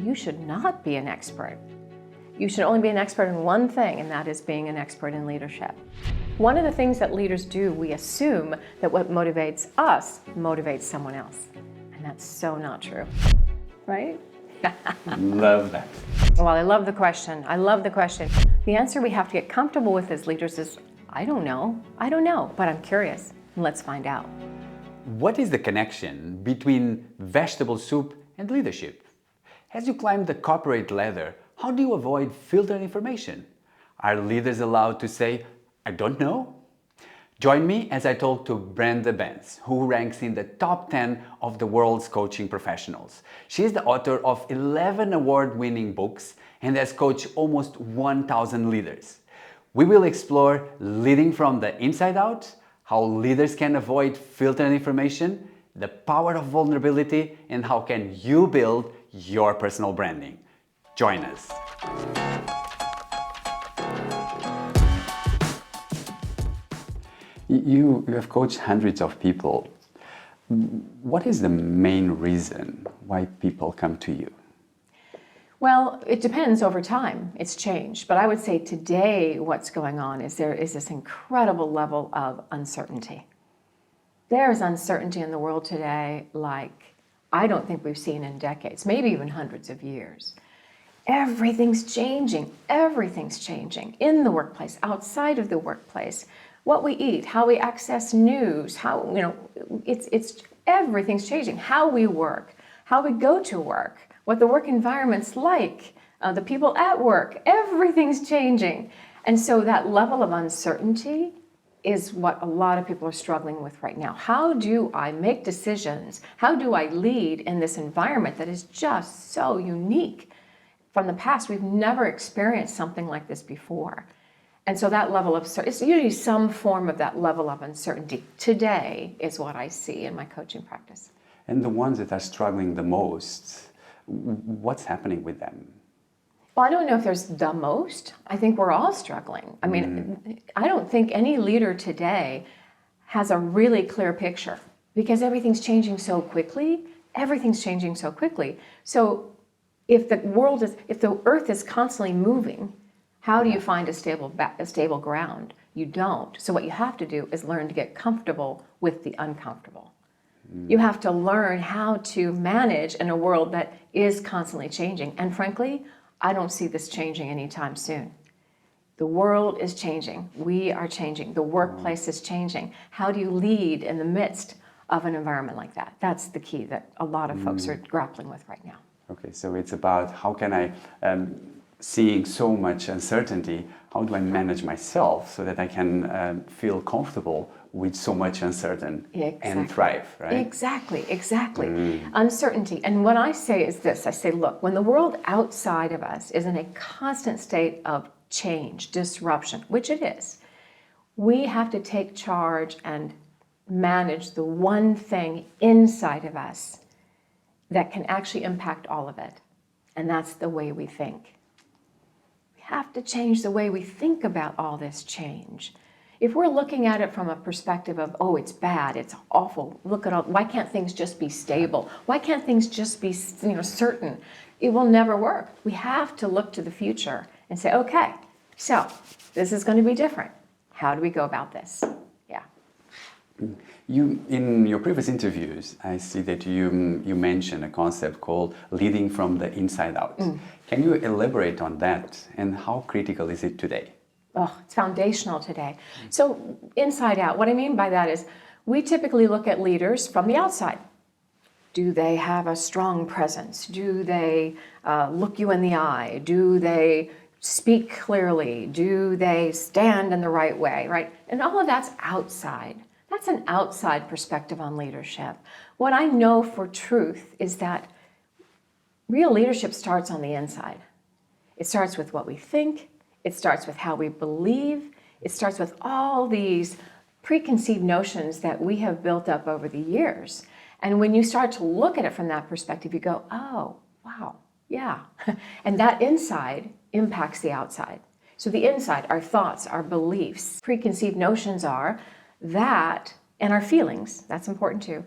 you should not be an expert. You should only be an expert in one thing, and that is being an expert in leadership. One of the things that leaders do, we assume that what motivates us motivates someone else. And that's so not true, right? Love that. Well, I love the question. I love the question. The answer we have to get comfortable with as leaders is, I don't know, but I'm curious. Let's find out. What is the connection between vegetable soup and leadership? As you climb the corporate ladder, how do you avoid filtered information? Are leaders allowed to say, I don't know? Join me as I talk to Brenda Bence, who ranks in the top 10 of the world's coaching professionals. She is the author of 11 award-winning books and has coached almost 1,000 leaders. We will explore leading from the inside out, how leaders can avoid filtered information, the power of vulnerability, and how can you build your personal branding. Join us. You have coached hundreds of people. What is the main reason why people come to you? Well, it depends over time. It's changed. But I would say today what's going on is there is this incredible level of uncertainty. There is uncertainty in the world today like I don't think we've seen in decades, maybe even hundreds of years. Everything's changing. Everything's changing in the workplace, outside of the workplace. What we eat, how we access news, it's everything's changing. How we work, how we go to work, what the work environment's like, the people at work, everything's changing. And so that level of uncertainty is what a lot of people are struggling with right now. How do I make decisions? How do I lead in this environment that is just so unique? From the past, we've never experienced something like this before. And so that level of, it's usually some form of that level of uncertainty. Today is what I see in my coaching practice. And the ones that are struggling the most, what's happening with them? Well, I don't know if there's the most. I think we're all struggling. I mean, I don't think any leader today has a really clear picture because everything's changing so quickly. Everything's changing so quickly. So if the earth is constantly moving, how do you find a stable ground? You don't. So what you have to do is learn to get comfortable with the uncomfortable. You have to learn how to manage in a world that is constantly changing. And frankly, I don't see this changing anytime soon. The world is changing. We are changing. The workplace is changing. How do you lead in the midst of an environment like that? That's the key that a lot of folks are grappling with right now. Okay, so it's about how can I, seeing so much uncertainty, how do I manage myself so that I can feel comfortable with so much uncertainty and thrive, right? Exactly. Uncertainty. And what I say is this, I say, look, when the world outside of us is in a constant state of change, disruption, which it is, we have to take charge and manage the one thing inside of us that can actually impact all of it. And that's the way we think. We have to change the way we think about all this change. If we're looking at it from a perspective of, oh, it's bad, it's awful, look at all, why can't things just be stable? Why can't things just be, certain? It will never work. We have to look to the future and say, okay, so this is going to be different. How do we go about this? Yeah. You, in your previous interviews, I see that you mentioned a concept called leading from the inside out. Can you elaborate on that and how critical is it today? Oh, it's foundational today. So inside out, what I mean by that is we typically look at leaders from the outside. Do they have a strong presence? Do they look you in the eye? Do they speak clearly? Do they stand in the right way, right? And all of that's outside. That's an outside perspective on leadership. What I know for truth is that real leadership starts on the inside. It starts with what we think. It starts with how we believe. It starts with all these preconceived notions that we have built up over the years. And when you start to look at it from that perspective, you go, oh, wow, yeah. And that inside impacts the outside. So the inside, our thoughts, our beliefs, preconceived notions are that, and our feelings, that's important too,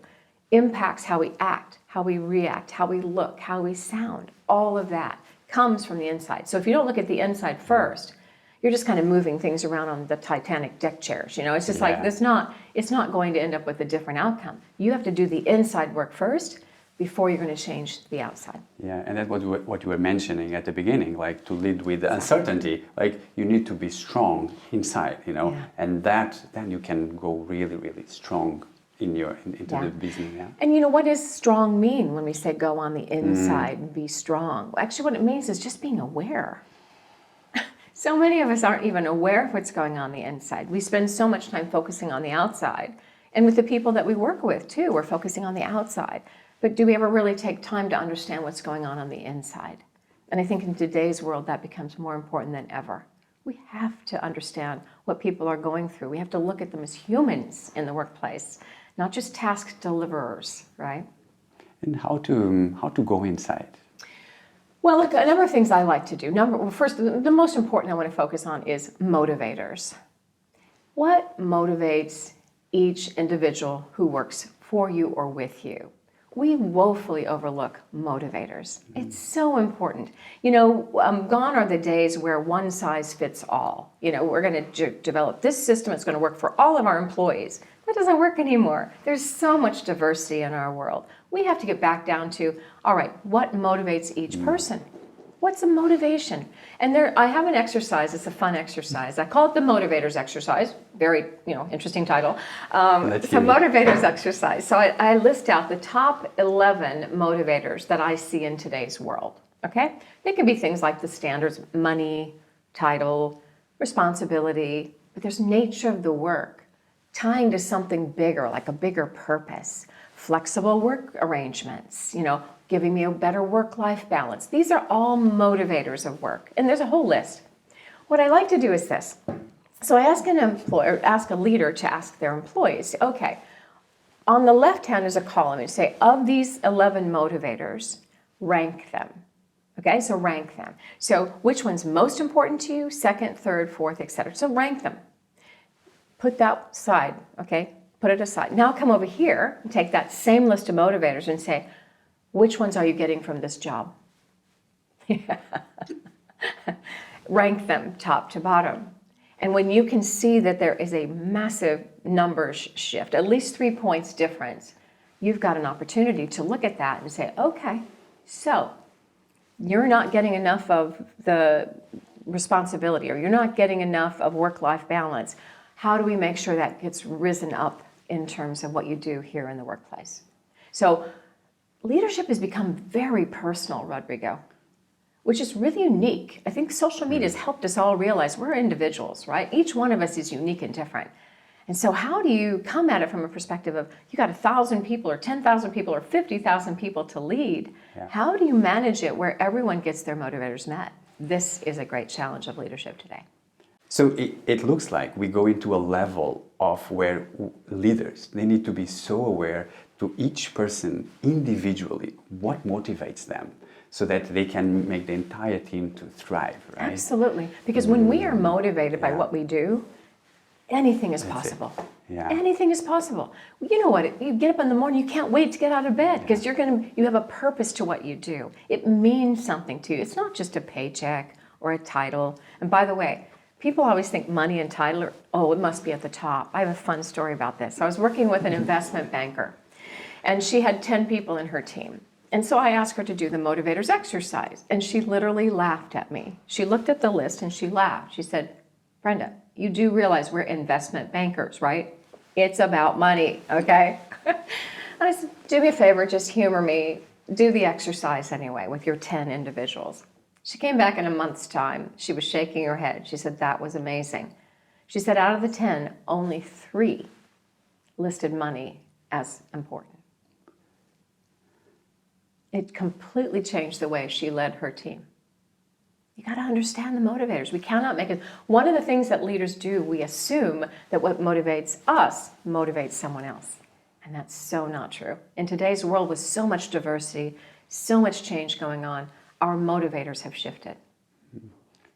impacts how we act, how we react, how we look, how we sound. all of that comes from the inside. So if you don't look at the inside first, you're just kind of moving things around on the Titanic deck chairs. It's just like, it's not going to end up with a different outcome. You have to do the inside work first before you're going to change the outside. Yeah, and that's what you were mentioning at the beginning, like to lead with uncertainty, like you need to be strong inside, and then you can go really, really strong into the business. Yeah. And what does strong mean when we say go on the inside and be strong? Actually, what it means is just being aware. So many of us aren't even aware of what's going on the inside. We spend so much time focusing on the outside. And with the people that we work with, too, we're focusing on the outside. But do we ever really take time to understand what's going on the inside? And I think in today's world, that becomes more important than ever. We have to understand what people are going through. We have to look at them as humans in the workplace, not just task deliverers, right? And how to go inside? Well, look, a number of things I like to do. First, the most important I want to focus on is motivators. What motivates each individual who works for you or with you? We woefully overlook motivators. It's so important. Gone are the days where one size fits all. We're going to develop this system. It's going to work for all of our employees. That doesn't work anymore. There's so much diversity in our world. We have to get back down to, all right, what motivates each person? What's a motivation? And I have an exercise. It's a fun exercise. I call it the motivators exercise. Very, interesting title. It's a motivators exercise. So I list out the top 11 motivators that I see in today's world. Okay? They could be things like the standards: money, title, responsibility. But there's nature of the work, tying to something bigger, like a bigger purpose. Flexible work arrangements, giving me a better work-life balance. These are all motivators of work, and there's a whole list. What I like to do is this. So I ask a leader to ask their employees, okay, on the left hand is a column, and say, of these 11 motivators, rank them. Okay, so rank them. So which one's most important to you, second, third, fourth, etc. So rank them. Put that aside, okay? Put it aside. Now come over here and take that same list of motivators and say, which ones are you getting from this job? Rank them top to bottom. And when you can see that there is a massive numbers shift, at least 3 points difference, you've got an opportunity to look at that and say, okay, so you're not getting enough of the responsibility, or you're not getting enough of work-life balance. How do we make sure that gets risen up in terms of what you do here in the workplace? So leadership has become very personal, Rodrigo, which is really unique. I think social media has helped us all realize we're individuals, right? Each one of us is unique and different. And so how do you come at it from a perspective of, you got 1,000 people or 10,000 people or 50,000 people to lead? Yeah. How do you manage it where everyone gets their motivators met? This is a great challenge of leadership today. So it looks like we go into a level of where leaders, they need to be so aware to each person individually what motivates them, so that they can make the entire team to thrive, right? Absolutely. Because when we are motivated by what we do, anything is possible. Yeah. Anything is possible. You know what? You get up in the morning, you can't wait to get out of bed because you have a purpose to what you do. It means something to you. It's not just a paycheck or a title. And by the way, people always think money and title it must be at the top. I have a fun story about this. I was working with an investment banker, and she had 10 people in her team. And so I asked her to do the motivators exercise, and she literally laughed at me. She looked at the list and she laughed. She said, Brenda, you do realize we're investment bankers, right? It's about money, okay? And I said, do me a favor, just humor me. Do the exercise anyway with your 10 individuals. She came back in a month's time. She was shaking her head. She said, that was amazing. She said, out of the 10, only 3 listed money as important. It completely changed the way she led her team. You got to understand the motivators. We cannot make it. One of the things that leaders do, we assume that what motivates us motivates someone else. And that's so not true. In today's world with so much diversity, so much change going on, our motivators have shifted.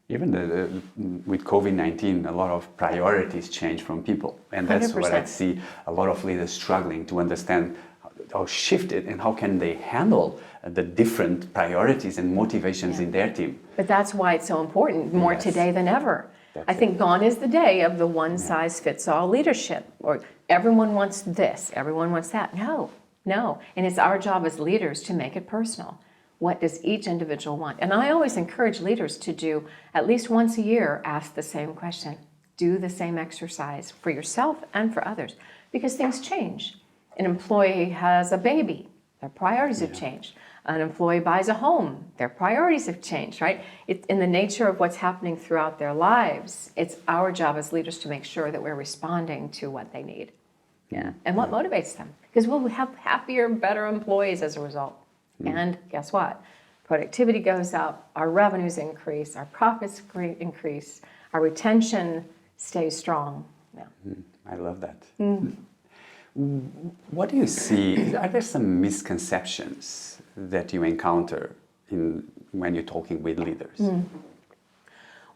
Even with COVID-19, a lot of priorities change from people. And that's 100%. what I see a lot of leaders struggling to understand how shifted and how can they handle the different priorities and motivations in their team. But that's why it's so important, more Yes. today than ever. That's I think gone is the day of the one-size-fits-all leadership, or everyone wants this, everyone wants that. No, no. And it's our job as leaders to make it personal. What does each individual want? And I always encourage leaders to do, at least once a year, ask the same question. Do the same exercise for yourself and for others, because things change. An employee has a baby, their priorities have changed. An employee buys a home, their priorities have changed, right? It's in the nature of what's happening throughout their lives. It's our job as leaders to make sure that we're responding to what they need. Yeah. And what motivates them. Because we'll have happier, better employees as a result. And guess what? Productivity goes up, our revenues increase, our profits increase, our retention stays strong. Yeah. I love that. What do you see? Are there some misconceptions that you encounter when you're talking with leaders?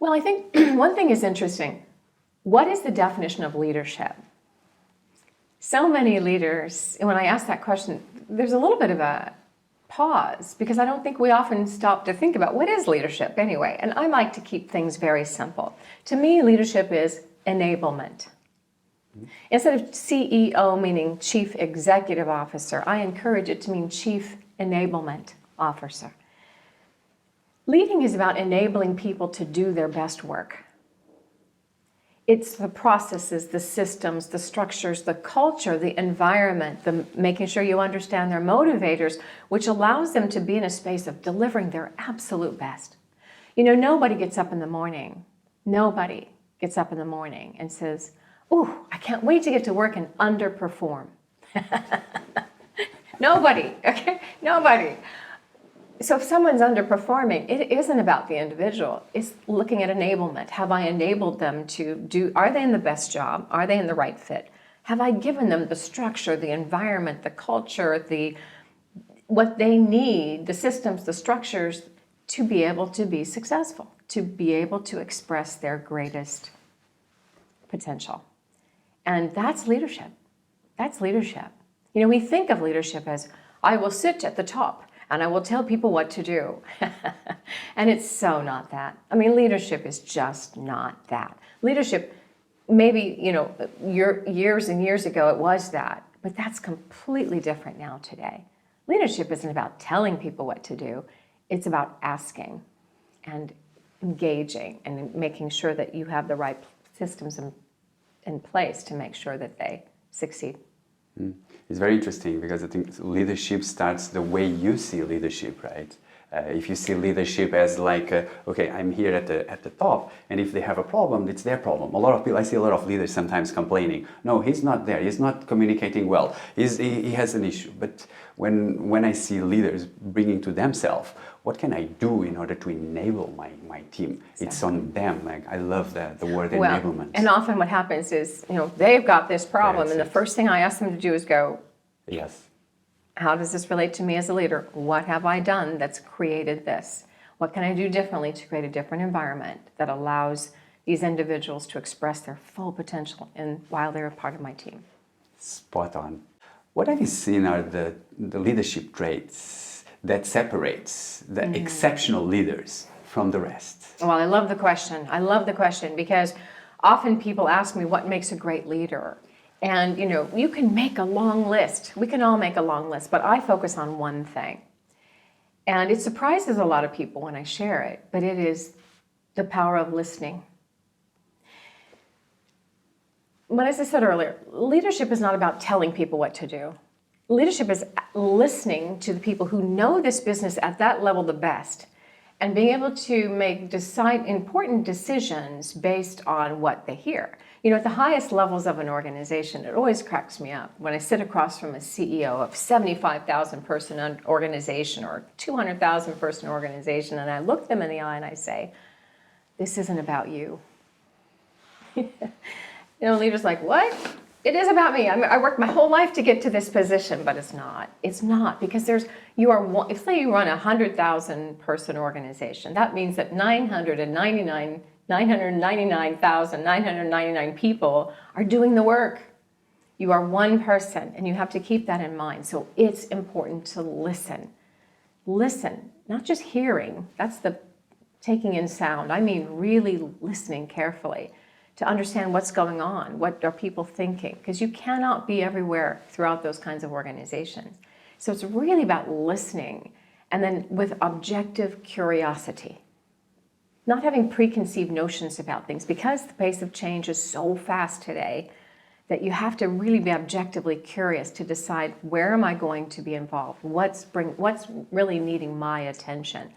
Well, I think one thing is interesting. What is the definition of leadership? So many leaders, when I ask that question, there's a little bit of a pause, because I don't think we often stop to think about what is leadership anyway. And I like to keep things very simple. To me, leadership is enablement. Instead of CEO meaning Chief Executive Officer, I encourage it to mean Chief Enablement Officer. Leading is about enabling people to do their best work. It's the processes, the systems, the structures, the culture, the environment, making sure you understand their motivators, which allows them to be in a space of delivering their absolute best. You know, nobody gets up in the morning and says, "Ooh, I can't wait to get to work and underperform." Nobody, okay? Nobody. So if someone's underperforming, it isn't about the individual. It's looking at enablement. Have I enabled them to do, are they in the best job? Are they in the right fit? Have I given them the structure, the environment, the culture, what they need, the systems, the structures to be able to be successful, to be able to express their greatest potential? And that's leadership. That's leadership. You know, we think of leadership as, I will sit at the top and I will tell people what to do. And it's so not that. I mean, leadership is just not that. Leadership, maybe, you know, years and years ago it was that, but that's completely different now today. Leadership isn't about telling people what to do. It's about asking and engaging and making sure that you have the right systems in place to make sure that they succeed. It's very interesting because I think leadership starts the way you see leadership, right? If you see leadership as like, okay, I'm here at the top, and if they have a problem, it's their problem. A lot of people, I see a lot of leaders sometimes complaining, no, he's not there, he's not communicating well, he has an issue. But when I see leaders bringing to themselves, what can I do in order to enable my team? Exactly. It's on them. Like, I love the word enablement. And often what happens is, you know, they've got this problem, and the first thing I ask them to do is go, yes. How does this relate to me as a leader? What have I done that's created this? What can I do differently to create a different environment that allows these individuals to express their full potential while they're a part of my team? Spot on. What have you seen are the leadership traits that separates the exceptional leaders from the rest? Well, I love the question. I love the question because often people ask me what makes a great leader. And, you know, you can make a long list. We can all make a long list, but I focus on one thing. And it surprises a lot of people when I share it, but it is the power of listening. But as I said earlier, leadership is not about telling people what to do. Leadership is listening to the people who know this business at that level the best and being able to decide important decisions based on what they hear. You know, at the highest levels of an organization, it always cracks me up when I sit across from a CEO of 75,000 person organization or 200,000 person organization, and I look them in the eye and I say, this isn't about you. You know, leaders like, what? It is about me. I worked my whole life to get to this position, but it's not. It's not, because say you run a 100,000 person organization, that means that 999,999 people are doing the work. You are one person, and you have to keep that in mind. So it's important to listen listen, not just hearing, that's the taking in sound. I mean really listening carefully to understand what's going on, what are people thinking, because you cannot be everywhere throughout those kinds of organizations. So it's really about listening, and then with objective curiosity. Not having preconceived notions about things, because the pace of change is so fast today that you have to really be objectively curious to decide, where am I going to be involved? What's really needing my attention?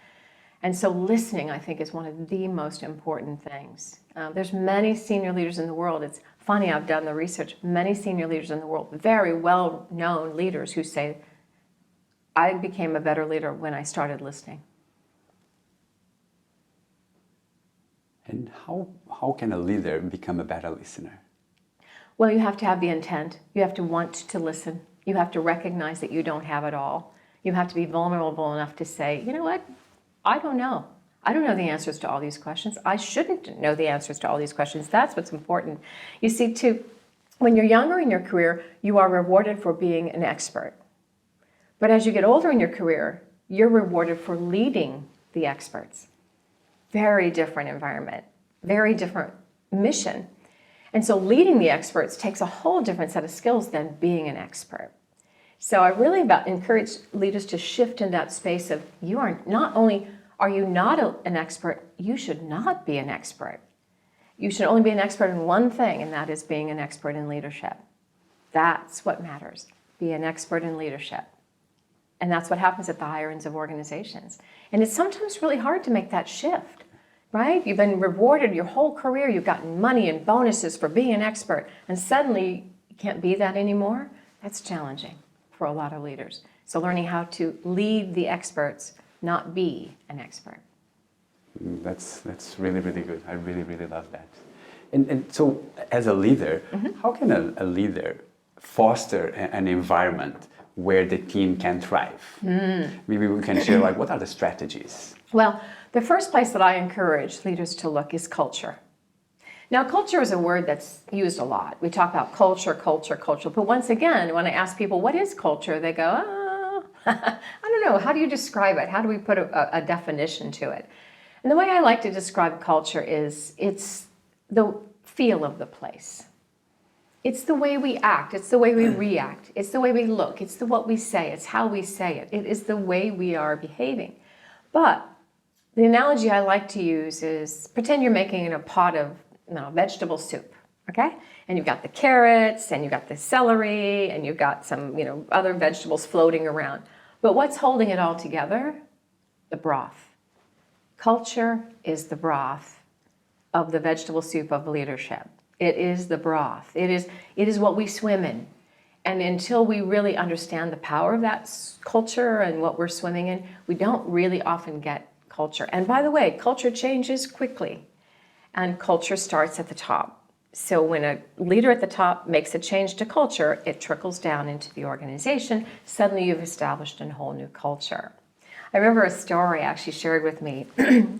And so listening, I think, is one of the most important things. There's many senior leaders in the world. It's funny, I've done the research. Many senior leaders in the world, very well-known leaders, who say, I became a better leader when I started listening. And how can a leader become a better listener? Well, you have to have the intent. You have to want to listen. You have to recognize that you don't have it all. You have to be vulnerable enough to say, you know what? I don't know. I don't know the answers to all these questions. I shouldn't know the answers to all these questions. That's what's important. You see, too, when you're younger in your career, you are rewarded for being an expert. But as you get older in your career, you're rewarded for leading the experts. Very different environment, very different mission. And so leading the experts takes a whole different set of skills than being an expert. So I really encourage leaders to shift in that space of, you are not only, are you not an expert, you should not be an expert. You should only be an expert in one thing, and that is being an expert in leadership. That's what matters. Be an expert in leadership. And that's what happens at the higher ends of organizations. And it's sometimes really hard to make that shift, right? You've been rewarded your whole career. You've gotten money and bonuses for being an expert. And suddenly you can't be that anymore. That's challenging for a lot of leaders. So learning how to lead the experts, not be an expert. That's really, really good. I really, really love that. And so as a leader, how can a leader foster an environment where the team can thrive? Maybe we can share, like, what are the strategies? Well, the first place that I encourage leaders to look is culture. Now, culture is a word that's used a lot. We talk about culture, culture, culture. But once again, when I ask people, what is culture? They go, oh, I don't know. How do you describe it? How do we put a definition to it? And the way I like to describe culture is, it's the feel of the place. It's the way we act. It's the way we react. It's the way we look. It's what we say. It's how we say it. It is the way we are behaving. But the analogy I like to use is, pretend you're making a pot of vegetable soup, okay? And you've got the carrots, and you've got the celery, and you've got some, other vegetables floating around. But what's holding it all together? The broth. Culture is the broth of the vegetable soup of leadership. It is the broth. It is what we swim in. And until we really understand the power of that culture and what we're swimming in, we don't really often get culture. And by the way, culture changes quickly. And culture starts at the top. So when a leader at the top makes a change to culture, it trickles down into the organization. Suddenly you've established a whole new culture. I remember a story actually shared with me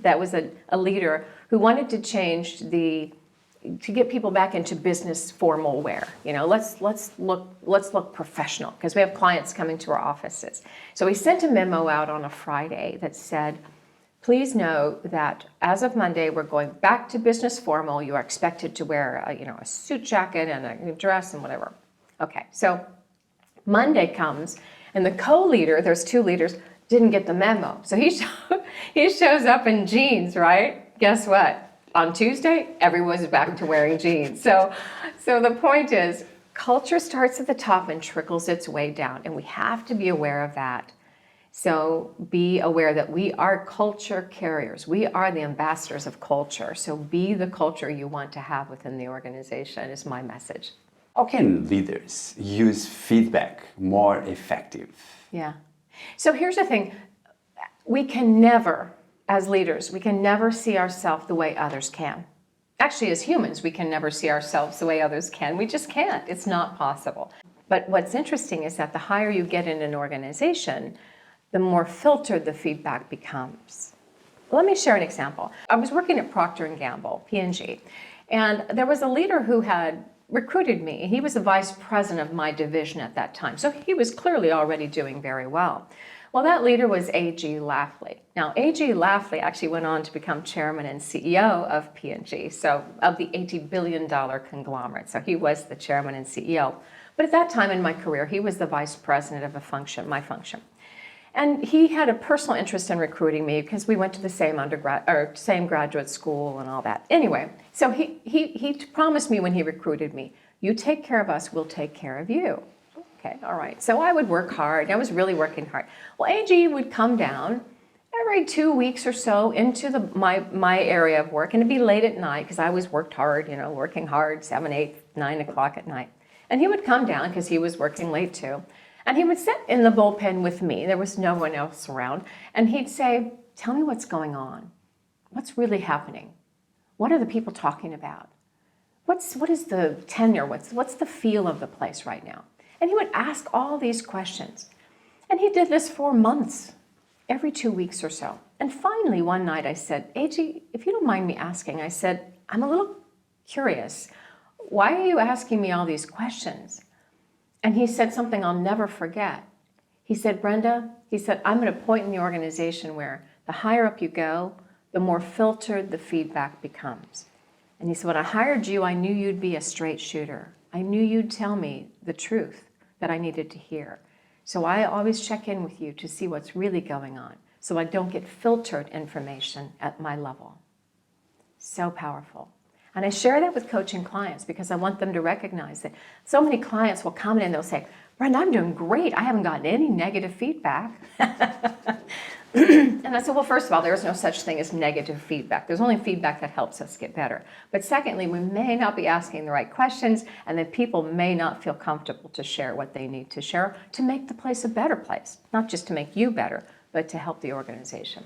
that was a leader who wanted to change to get people back into business formal wear. Let's look professional, because we have clients coming to our offices. So he sent a memo out on a Friday that said, please know that as of Monday, we're going back to business formal. You are expected to wear a suit jacket and a dress and whatever. Okay, so Monday comes, and the co-leader, there's two leaders, didn't get the memo. So he shows up in jeans, right? Guess what? On Tuesday, everyone's back to wearing jeans. So the point is, culture starts at the top and trickles its way down, and we have to be aware of that. So be aware that we are culture carriers. We are the ambassadors of culture. So be the culture you want to have within the organization is my message. How can leaders use feedback more effective? Yeah. So here's the thing. We can never, as leaders, we can never see ourselves the way others can. Actually, as humans, we can never see ourselves the way others can. We just can't. It's not possible. But what's interesting is that the higher you get in an organization, the more filtered the feedback becomes. Let me share an example. I was working at Procter & Gamble, P&G, and there was a leader who had recruited me. He was the vice president of my division at that time, so he was clearly already doing very well. Well, that leader was A.G. Lafley. Now, A.G. Lafley actually went on to become chairman and CEO of P&G, so of the $80 billion conglomerate. So he was the chairman and CEO. But at that time in my career, he was the vice president of my function. And he had a personal interest in recruiting me because we went to the same same graduate school and all that. Anyway, so he promised me when he recruited me, you take care of us, we'll take care of you. Okay, all right. So I would work hard. I was really working hard. Well, AG would come down every 2 weeks or so into my area of work, and it'd be late at night because I always worked hard, working hard, 7, 8, 9 o'clock at night. And he would come down because he was working late too. And he would sit in the bullpen with me. There was no one else around. And he'd say, tell me what's going on. What's really happening? What are the people talking about? What is the tenure? What's the feel of the place right now? And he would ask all these questions. And he did this for months, every 2 weeks or so. And finally, one night I said, AG, if you don't mind me asking, I said, I'm a little curious. Why are you asking me all these questions? And he said something I'll never forget. He said, Brenda, he said, I'm at a point in the organization where the higher up you go, the more filtered the feedback becomes. And he said, when I hired you, I knew you'd be a straight shooter. I knew you'd tell me the truth that I needed to hear. So I always check in with you to see what's really going on, so I don't get filtered information at my level. So powerful. And I share that with coaching clients because I want them to recognize that so many clients will come in and they'll say, Brenda, I'm doing great. I haven't gotten any negative feedback. And I said, well, first of all, there's no such thing as negative feedback. There's only feedback that helps us get better. But secondly, we may not be asking the right questions, and then people may not feel comfortable to share what they need to share to make the place a better place, not just to make you better, but to help the organization.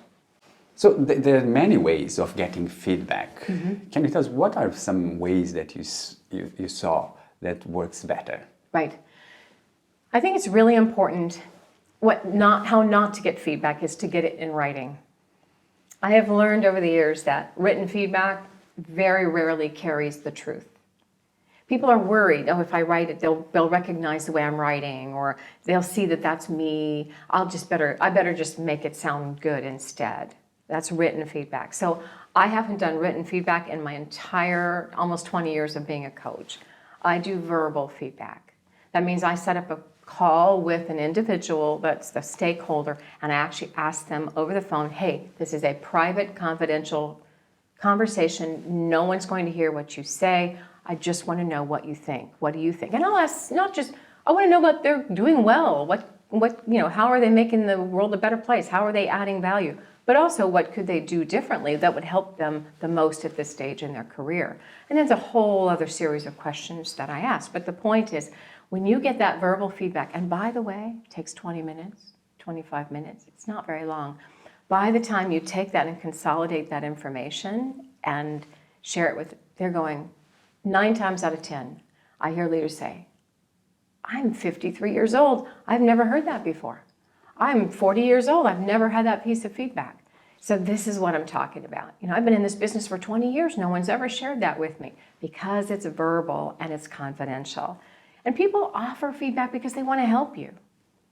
So there are many ways of getting feedback. Can you tell us what are some ways that you saw that works better? Right. I think it's really important how not to get feedback is to get it in writing. I have learned over the years that written feedback very rarely carries the truth. People are worried, oh, if I write it, they'll recognize the way I'm writing, or they'll see that that's me. I better just make it sound good instead. That's written feedback. So I haven't done written feedback in my entire almost 20 years of being a coach. I do verbal feedback. That means I set up a call with an individual that's the stakeholder, and I actually ask them over the phone, hey, this is a private, confidential conversation. No one's going to hear what you say. I just want to know what you think. What do you think? And I'll ask not just, I want to know what they're doing well. How are they making the world a better place? How are they adding value? But also, what could they do differently that would help them the most at this stage in their career? And there's a whole other series of questions that I ask. But the point is, when you get that verbal feedback, and by the way, it takes 20 minutes, 25 minutes, it's not very long. By the time you take that and consolidate that information and share it with, they're going, 9 times out of 10, I hear leaders say, I'm 53 years old, I've never heard that before. I'm 40 years old, I've never had that piece of feedback. So this is what I'm talking about. I've been in this business for 20 years, no one's ever shared that with me because it's verbal and it's confidential. And people offer feedback because they want to help you,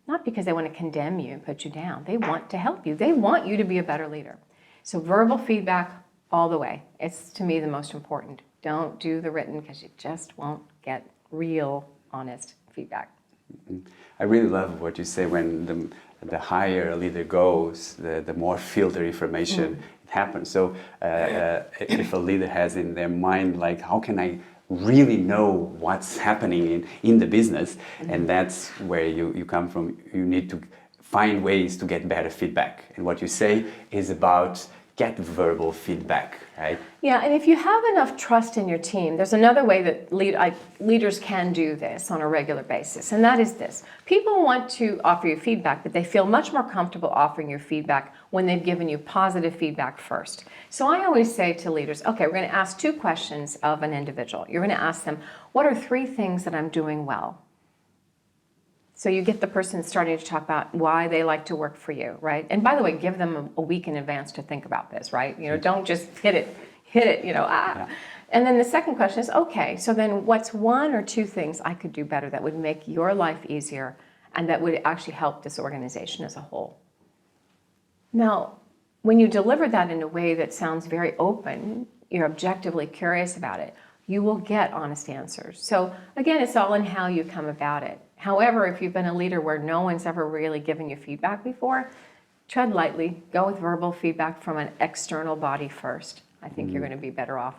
not because they want to condemn you and put you down. They want to help you. They want you to be a better leader. So verbal feedback all the way. It's, to me, the most important. Don't do the written because you just won't get real, honest feedback. I really love what you say when the higher a leader goes, the more filtered information happens. So if a leader has in their mind, like, how can I really know what's happening in the business, and that's where you come from. You need to find ways to get better feedback, and what you say is about get verbal feedback, right? Yeah, and if you have enough trust in your team, there's another way that leaders can do this on a regular basis, and that is this. People want to offer you feedback, but they feel much more comfortable offering you feedback when they've given you positive feedback first. So I always say to leaders, okay, we're going to ask 2 questions of an individual. You're going to ask them, what are 3 things that I'm doing well? So you get the person starting to talk about why they like to work for you, right? And by the way, give them a week in advance to think about this, right? Don't just hit it, Yeah. And then the second question is, okay, so then what's 1 or 2 things I could do better that would make your life easier and that would actually help this organization as a whole. Now, when you deliver that in a way that sounds very open, you're objectively curious about it, you will get honest answers. So again, it's all in how you come about it. However, if you've been a leader where no one's ever really given you feedback before, tread lightly, go with verbal feedback from an external body first. I think you're going to be better off.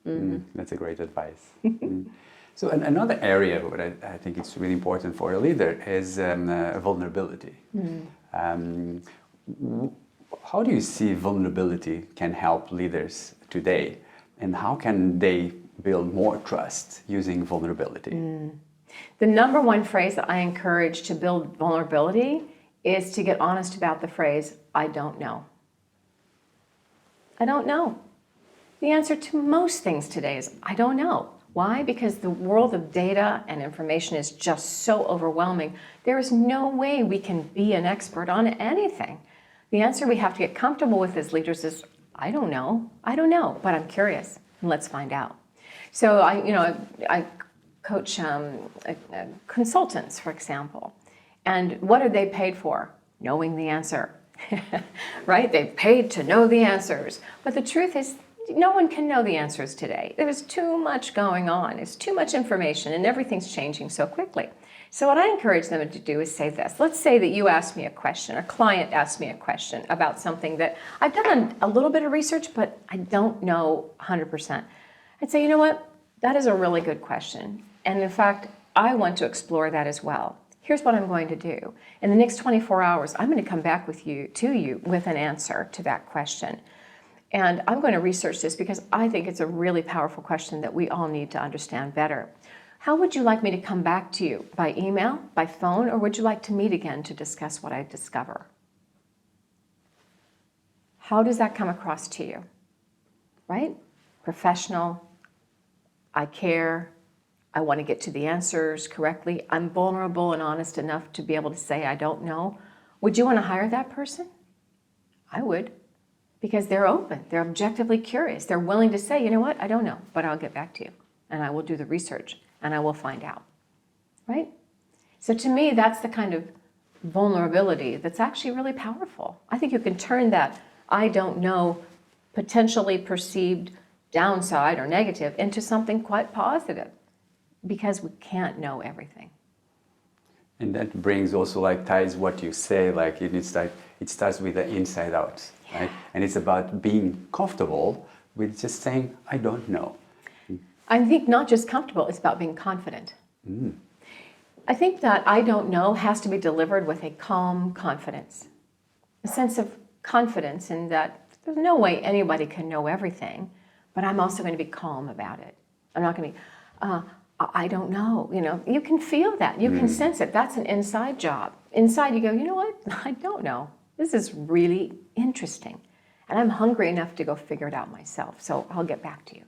That's a great advice. So another area where I think it's really important for a leader is vulnerability. How do you see vulnerability can help leaders today, and how can they build more trust using vulnerability? The number one phrase that I encourage to build vulnerability is to get honest about the phrase, I don't know. I don't know. The answer to most things today is, I don't know. Why? Because the world of data and information is just so overwhelming. There is no way we can be an expert on anything. The answer we have to get comfortable with as leaders is, I don't know, but I'm curious, and let's find out. So I coach consultants, for example, and what are they paid for? Knowing the answer, right? They've paid to know the answers, but the truth is, no one can know the answers today. There's too much going on. There's too much information, and everything's changing so quickly. So what I encourage them to do is say this. Let's say that you ask me a question, a client asks me a question about something that I've done a little bit of research, but I don't know 100%. I'd say, you know what? That is a really good question. And in fact, I want to explore that as well. Here's what I'm going to do. In the next 24 hours, I'm going to come back to you with an answer to that question. And I'm going to research this because I think it's a really powerful question that we all need to understand better. How would you like me to come back to you? By email, by phone, or would you like to meet again to discuss what I discover? How does that come across to you? Right? Professional, I care, I want to get to the answers correctly, I'm vulnerable and honest enough to be able to say I don't know. Would you want to hire that person? I would. Because they're open, they're objectively curious, they're willing to say, you know what, I don't know, but I'll get back to you, and I will do the research, and I will find out, right? So to me, that's the kind of vulnerability that's actually really powerful. I think you can turn that I don't know, potentially perceived downside or negative into something quite positive, because we can't know everything. And that brings also ties what you say, it starts with the inside out. Right? And it's about being comfortable with just saying, I don't know. I think not just comfortable, it's about being confident. I think that I don't know has to be delivered with a calm confidence, a sense of confidence in that there's no way anybody can know everything, but I'm also going to be calm about it. I'm not going to be, I don't know. You can feel that. You can sense it. That's an inside job. Inside you go, you know what? I don't know. This is really interesting, and I'm hungry enough to go figure it out myself, so I'll get back to you.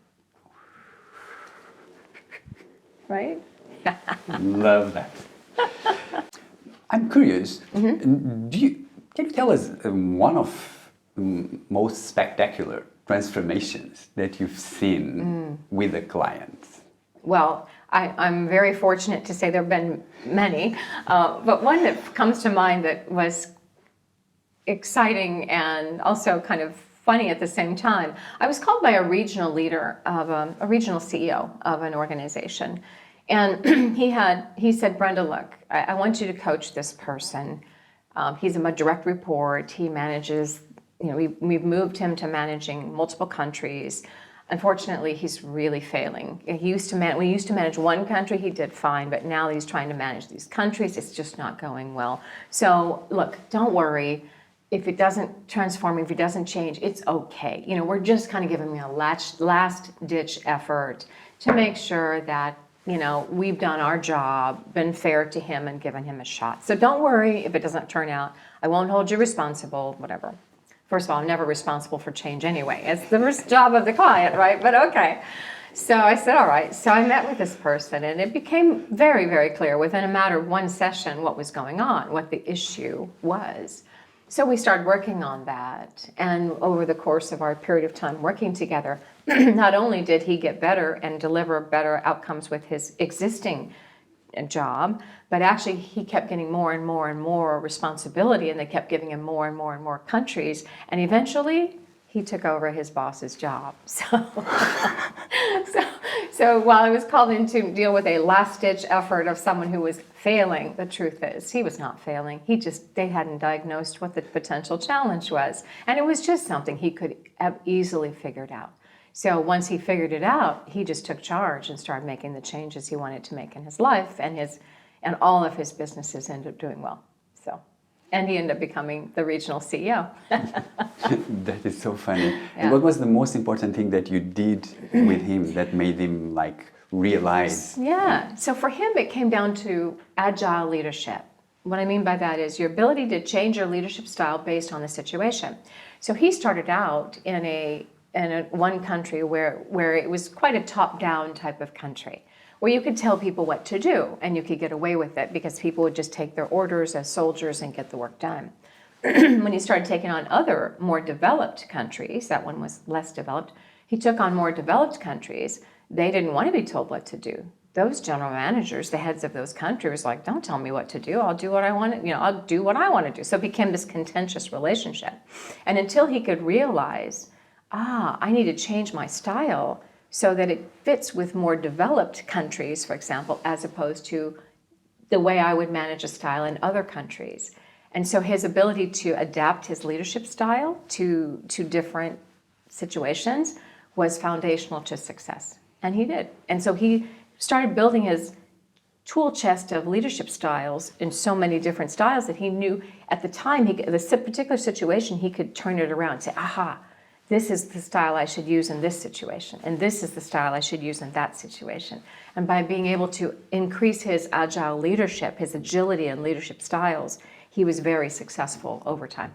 Right? Love that. I'm curious, can you tell us one of the most spectacular transformations that you've seen with a client? Well, I'm very fortunate to say there have been many, but one that comes to mind that was exciting and also kind of funny at the same time. I was called by a regional leader of a regional CEO of an organization, and he said, Brenda, look, I want you to coach this person. He's a direct report. He manages, we've moved him to managing multiple countries. Unfortunately, he's really failing. We used to manage one country, he did fine, but now he's trying to manage these countries. It's just not going well. So look, don't worry. If it doesn't transform, if it doesn't change, it's okay. We're just kind of giving him a last-ditch effort to make sure that, we've done our job, been fair to him, and given him a shot. So don't worry if it doesn't turn out. I won't hold you responsible, whatever. First of all, I'm never responsible for change anyway. It's the job of the client, right? But okay. So I said, all right. So I met with this person, and it became very, very clear within a matter of one session what was going on, what the issue was. So we started working on that, and over the course of our period of time working together, not only did he get better and deliver better outcomes with his existing a job, but actually he kept getting more and more and more responsibility, and they kept giving him more and more and more countries, and eventually he took over his boss's job. So while I was called in to deal with a last-ditch effort of someone who was failing, the truth is he was not failing. They hadn't diagnosed what the potential challenge was, and it was just something he could have easily figured out. So once he figured it out, he just took charge and started making the changes he wanted to make in his life, and all of his businesses ended up doing well. And he ended up becoming the regional CEO. That is so funny. Yeah. And what was the most important thing that you did with him that made him realize? Yeah, so for him it came down to agile leadership. What I mean by that is your ability to change your leadership style based on the situation. So he started out in one country where it was quite a top-down type of country, where you could tell people what to do and you could get away with it because people would just take their orders as soldiers and get the work done. When he started taking on other more developed countries, that one was less developed, he took on more developed countries. They didn't want to be told what to do. Those general managers, the heads of those countries, like, don't tell me what to do. I'll do what I want to, I'll do what I want to do. So it became this contentious relationship. And until he could realize, I need to change my style so that it fits with more developed countries, for example, as opposed to the way I would manage a style in other countries. And so his ability to adapt his leadership style to different situations was foundational to success. And he did. And so he started building his tool chest of leadership styles in so many different styles that he knew at the time, this particular situation, he could turn it around and say, this is the style I should use in this situation, and this is the style I should use in that situation. And by being able to increase his agile leadership, his agility and leadership styles, he was very successful over time.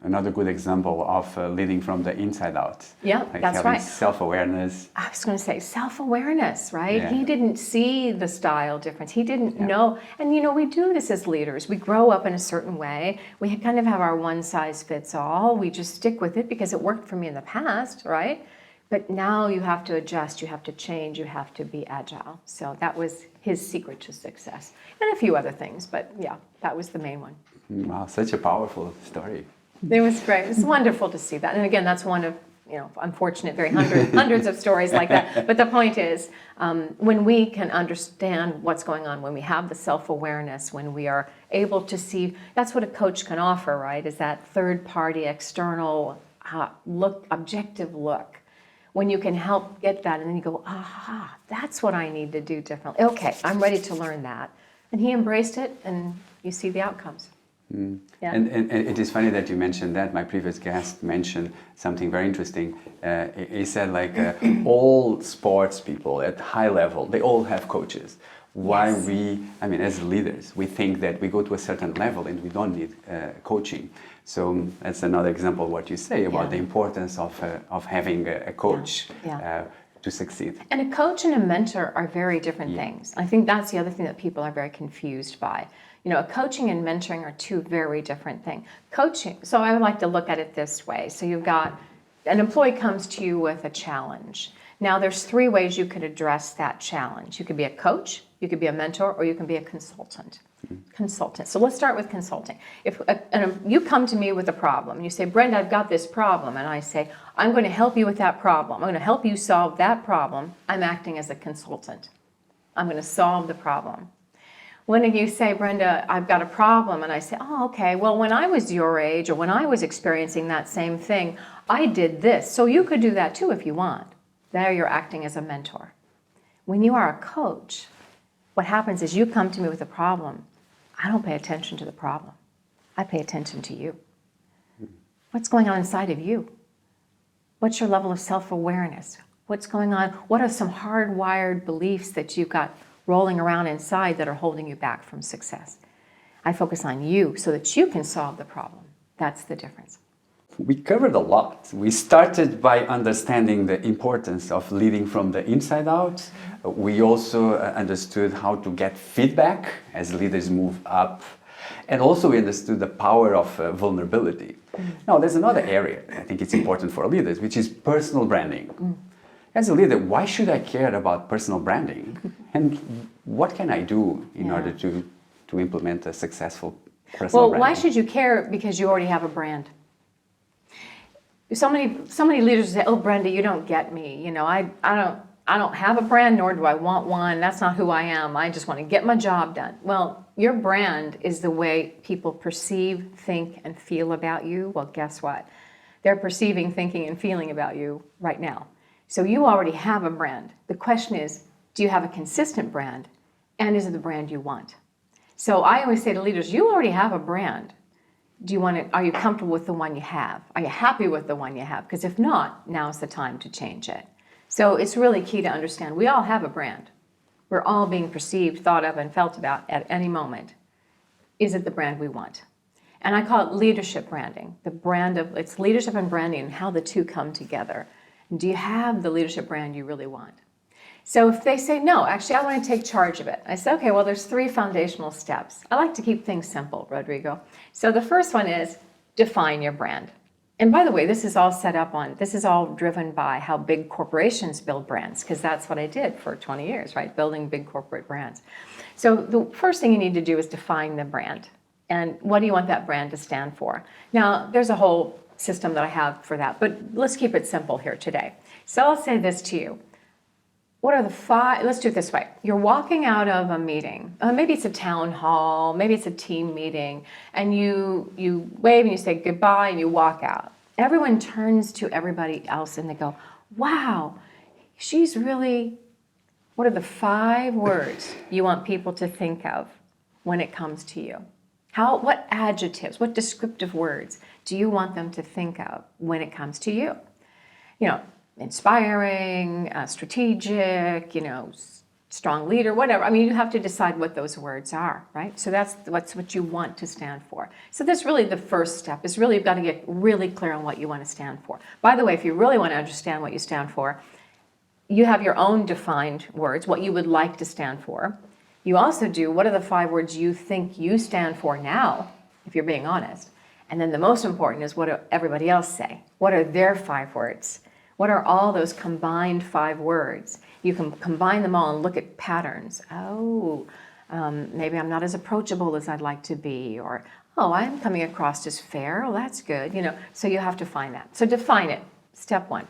Another good example of leading from the inside out. Yeah, that's having right. Self-awareness. I was going to say self-awareness, right? Yeah. He didn't see the style difference. He didn't know. And we do this as leaders. We grow up in a certain way. We kind of have our one size fits all. We just stick with it because it worked for me in the past, right? But now you have to adjust, you have to change, you have to be agile. So that was his secret to success. And a few other things, but yeah, that was the main one. Wow, such a powerful story. It was great. It was wonderful to see that. And again, that's one of, unfortunate, hundreds of stories like that. But the point is, when we can understand what's going on, when we have the self-awareness, when we are able to see, that's what a coach can offer, right? Is that third-party, external look, objective look. When you can help get that, and then you go, that's what I need to do differently. Okay, I'm ready to learn that. And he embraced it, and you see the outcomes. Yeah. And it is funny that you mentioned that. My previous guest mentioned something very interesting. He said all sports people at high level, they all have coaches. Why Yes. as leaders, we think that we go to a certain level and we don't need coaching. So that's another example of what you say about the importance of having a coach to succeed. And a coach and a mentor are very different things. I think that's the other thing that people are very confused by. Coaching and mentoring are two very different things. Coaching, so I would like to look at it this way. So you've got, an employee comes to you with a challenge. Now there's three ways you could address that challenge. You could be a coach, you could be a mentor, or you can be a consultant. Consultant. So let's start with consulting. If you come to me with a problem, you say, Brenda, I've got this problem, and I say, I'm going to help you with that problem. I'm going to help you solve that problem. I'm acting as a consultant. I'm going to solve the problem. When you say, Brenda, I've got a problem, and I say, okay, well, when I was your age or when I was experiencing that same thing, I did this. So you could do that too if you want. There you're acting as a mentor. When you are a coach, what happens is you come to me with a problem. I don't pay attention to the problem. I pay attention to you. What's going on inside of you? What's your level of self-awareness? What's going on? What are some hardwired beliefs that you've got rolling around inside that are holding you back from success? I focus on you so that you can solve the problem. That's the difference. We covered a lot. We started by understanding the importance of leading from the inside out. We also understood how to get feedback as leaders move up. And also we understood the power of vulnerability. Now, there's another area I think it's important for leaders, which is personal branding. As a leader, why should I care about personal branding? And what can I do in order to implement a successful personal branding? Why should you care? Because you already have a brand. So many leaders say, "Oh, Brenda, you don't get me. You know, I don't have a brand, nor do I want one. That's not who I am. I just want to get my job done." Well, your brand is the way people perceive, think, and feel about you. Well, guess what? They're perceiving, thinking, and feeling about you right now. So you already have a brand. The question is, do you have a consistent brand? And is it the brand you want? So I always say to leaders, you already have a brand. Are you comfortable with the one you have? Are you happy with the one you have? Because if not, now's the time to change it. So it's really key to understand we all have a brand. We're all being perceived, thought of, and felt about at any moment. Is it the brand we want? And I call it leadership branding. It's leadership and branding and how the two come together. And do you have the leadership brand you really want? So if they say, no, actually I want to take charge of it. I say, okay, well there's 3 foundational steps. I like to keep things simple, Rodrigo. So the first one is define your brand. And by the way, this is all driven by how big corporations build brands, because that's what I did for 20 years, right? Building big corporate brands. So the first thing you need to do is define the brand. And what do you want that brand to stand for? Now, there's a whole system that I have for that, but let's keep it simple here today. So I'll say this to you. What are the 5, let's do it this way. You're walking out of a meeting, maybe it's a town hall, maybe it's a team meeting, and you wave and you say goodbye and you walk out. Everyone turns to everybody else and they go, wow, what are the 5 words you want people to think of when it comes to you? What adjectives, what descriptive words do you want them to think of when it comes to you? You know, inspiring, strategic, strong leader, whatever. I mean, you have to decide what those words are, right? So that's what you want to stand for. So that's really the first step, is really you've got to get really clear on what you want to stand for. By the way, if you really want to understand what you stand for, you have your own defined words, what you would like to stand for. You also do, what are the 5 words you think you stand for now, if you're being honest? And then the most important is, what do everybody else say? What are their 5 words? What are all those combined 5 words? You can combine them all and look at patterns. Maybe I'm not as approachable as I'd like to be, or, I'm coming across as fair. Oh, that's good. So you have to find that. So define it, step 1.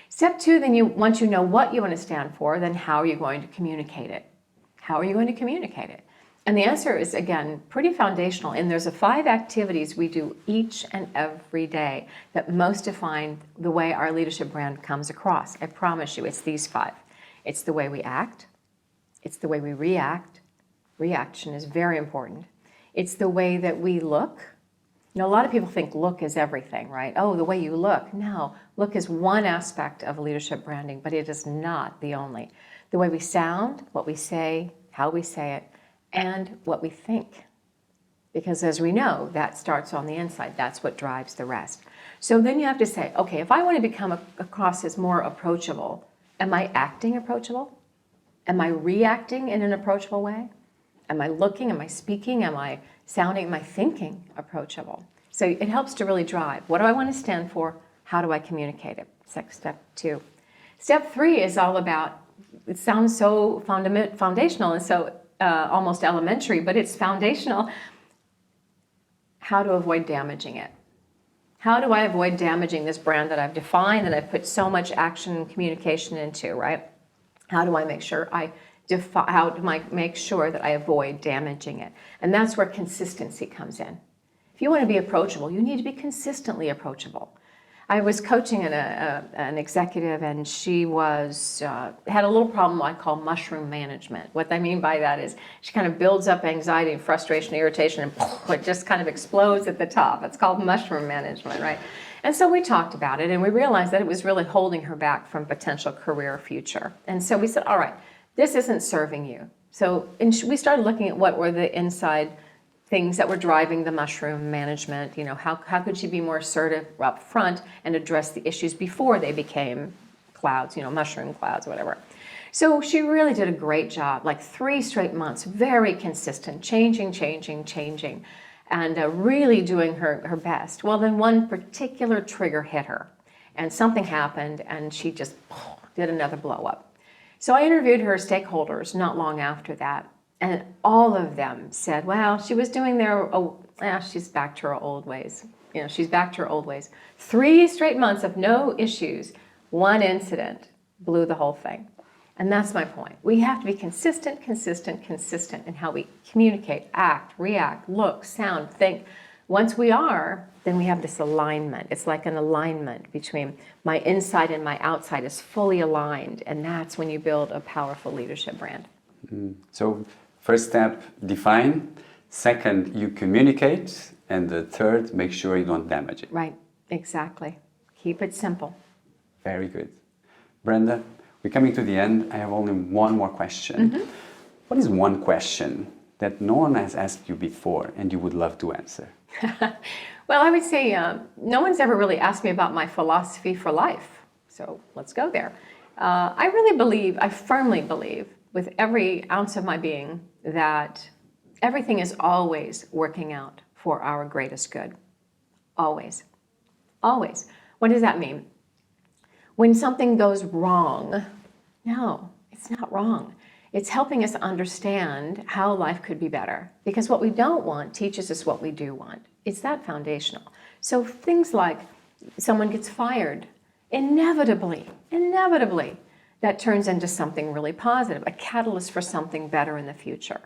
Step 2, then once you know what you want to stand for, then how are you going to communicate it? How are you going to communicate it? And the answer is, again, pretty foundational. And there's 5 activities we do each and every day that most define the way our leadership brand comes across. I promise you, it's these 5. It's the way we act. It's the way we react. Reaction is very important. It's the way that we look. A lot of people think look is everything, right? Oh, the way you look. No, look is one aspect of leadership branding, but it is not the only. The way we sound, what we say, how we say it, and what we think. Because as we know, that starts on the inside. That's what drives the rest. So then you have to say, okay, if I want to become across as more approachable, am I acting approachable? Am I reacting in an approachable way? Am I looking? Am I speaking? Am I sounding? Am I thinking approachable? So it helps to really drive. What do I want to stand for? How do I communicate it? Step 2. Step 3 is all about, it sounds so foundational and so almost elementary, but it's foundational. How to avoid damaging it. How do I avoid damaging this brand that I've defined and I've put so much action and communication into, right? How do I make sure that I avoid damaging it? And that's where consistency comes in. If you want to be approachable, you need to be consistently approachable. I was coaching an executive, and she had a little problem I call mushroom management. What I mean by that is she kind of builds up anxiety and frustration, irritation, and it just kind of explodes at the top. It's called mushroom management, right? And so we talked about it, and we realized that it was really holding her back from potential career future. And so we said, all right, this isn't serving you. So we started looking at what were the inside things that were driving the mushroom management. How could she be more assertive up front and address the issues before they became clouds, mushroom clouds, whatever. So she really did a great job, like 3 straight months, very consistent, changing, and really doing her best. Well, then one particular trigger hit her. and something happened, and she just did another blow up. So I interviewed her stakeholders not long after that, and all of them said, well, she was doing she's back to her old ways. She's back to her old ways. 3 straight months of no issues. One incident blew the whole thing. And that's my point. We have to be consistent in how we communicate, act, react, look, sound, think. Once we are, then we have this alignment. It's like an alignment between my inside and my outside is fully aligned. And that's when you build a powerful leadership brand. So first step, define. Second, you communicate. And the third, make sure you don't damage it. Right, exactly. Keep it simple. Very good. Brenda, we're coming to the end. I have only one more question. Mm-hmm. What is one question that no one has asked you before and you would love to answer? Well, I would say no one's ever really asked me about my philosophy for life. So let's go there. I firmly believe with every ounce of my being that everything is always working out for our greatest good. Always. Always. What does that mean? When something goes wrong, no, it's not wrong. It's helping us understand how life could be better. Because what we don't want teaches us what we do want. It's that foundational. So things like someone gets fired, inevitably, that turns into something really positive, a catalyst for something better in the future.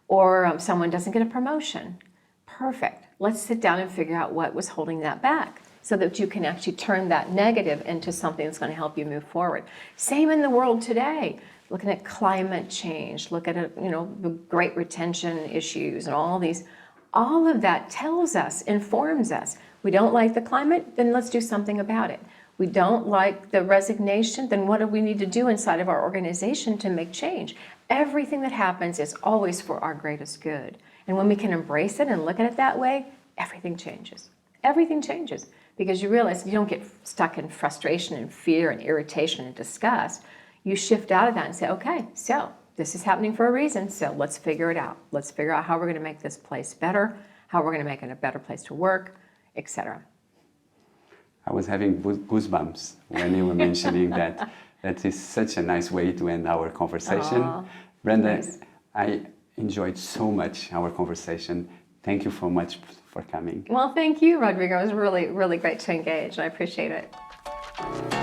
Or someone doesn't get a promotion. Perfect. Let's sit down and figure out what was holding that back so that you can actually turn that negative into something that's going to help you move forward. Same in the world today. Looking at climate change, look at the great retention issues and all of that tells us, informs us. We don't like the climate, then let's do something about it. We don't like the resignation, then what do we need to do inside of our organization to make change? Everything that happens is always for our greatest good. And when we can embrace it and look at it that way, everything changes. Everything changes because you realize you don't get stuck in frustration and fear and irritation and disgust. You shift out of that and say, okay, so this is happening for a reason, so let's figure it out. Let's figure out how we're going to make this place better, how we're going to make it a better place to work, etc. I was having goosebumps when you were mentioning that. That is such a nice way to end our conversation. Brenda, nice. I enjoyed so much our conversation. Thank you so much for coming. Well, thank you, Rodrigo. It was really, really great to engage. I appreciate it.